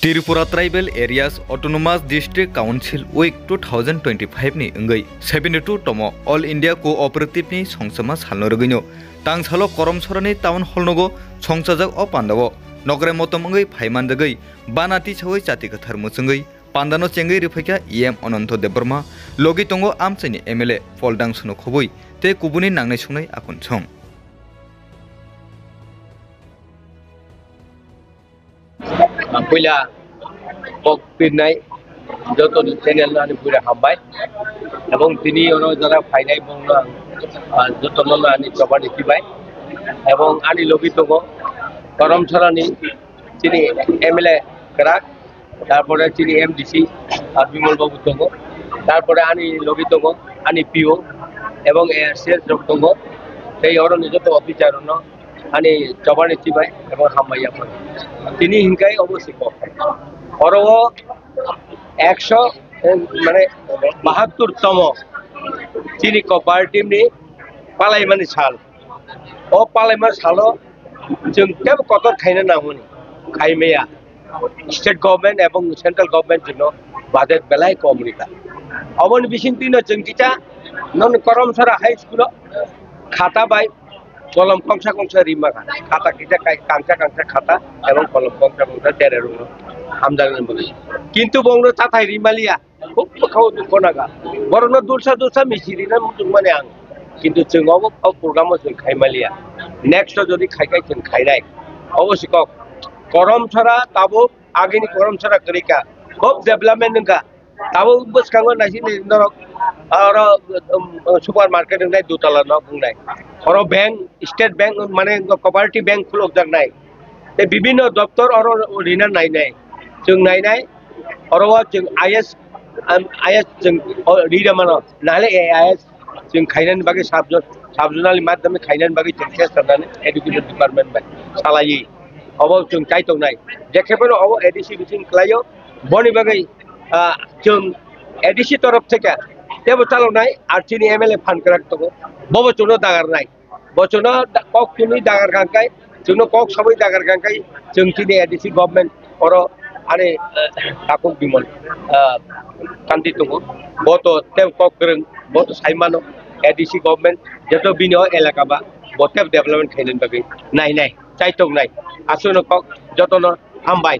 Tripura tribal areas autonomous district council week 2025 नि अंगै 72 तम all India cooperative नि संसमा सालनो रगैनो तांसालो करमसरानि टाउन हॉल नगो संसाजक अ पांडावो नगरे मतमंगै फाइमानदगै बानाति छवै जाति कथार मुसंगै पांडानो चेंगै रिफैका एम अनंत देबबर्मा लगी तंगो आमसाइनि एमएलए फलदां सुनो खबै ते कुबुनि नांनाय संनाय आकुन सं पहिला पिरनाय যত চ্যানেল আনি পুরা হামবাই এবং তিনি যারা ফাইনাই বংলা যত ললা আনি জবানি দিবাই এবং আনি লগিতগ করমছরানি তিনি এমএলএ করাক তারপরে তিনি এমডিসি আর বিমল বাবু তগ তারপরে আনি লগিতগ আনি পিও এবং এসএস যতগ সেই অরণ্য যত অফিসার আনি জবানি দিবাই এবং হামবাইয়া তিনি হিংকাই অবশ্যই অরও 100 মানে 72তম চিনি কোঅপারেটিভ नि पालायमानि साल ओ पालायमा सालो जों केब कत खायनो नांगौनि खायमेया स्टेट गवर्नमेंट एवं सेंट्रल गवर्नमेंट जों बाजेट बेलाय कमरिका अबन बिसिंतिनो जों किता नन करमसरा हाई स्कूल खाता बाय कलम कंसा कंसा रिमा खाता किता कांसा कांसा खाता एवं कलम कंसा कंसा तेरे रुम हामजागन बगे किंतु बंगनो ताथाय रिमालिया खूब खाव दुखनागा बरनो दुलसा दुलसा मिसिरिना माने आं किंतु जोंआवबो प्रग्रामाव जों खायमालिया नेक्स्ट जदि खायखाय जों खायनाय अवश्य करमसरा ताबो आगेनि करमसरा करिका खूब डेवलपमेंट नंगा ताबो बसखाङो नायसि नरक आरो सुपार मार्केट नंनाय दुताला न बुंनाय और बैंक स्टेट बैंक माने कोऑपरेटिव बैंक खुलक जानाय ते विभिन्न दफ्तर और रिना नायनाय जों नायनाय और जों आईएस जों रिदा मानो नाले आईएस जों खायनायनि बागै साबजनालि माध्यमिक खायनायनि बागै जों टेस्ट खालामनानै एडुकेशन डिपार्टमेंट बाय सालायो अब जों चाइतंनाय जेखेबो अब एडीसी बिथिं खालायो बनि बागै जों एडीसी तरफ থেকে तेबो चालनाय आरटीनि एमएलए फान्ड कराक दङ बबचनो दागारनाय बचनो कक तुनि दागार गांकाय जोंनो कक सबै दागार गांकाय जों तिनि एडीसी गवर्नमेंट और आरे ताकु बिमल कान्ति दङ बत तेब कक गोरों बत साइमानो एडीसी गवर्नमेंट जत बिनो एलाका बा बतेब डेवलपमेंट खायनायनि बागै नायनाय चाइतंनाय आसनो कक जतनो हामबाय।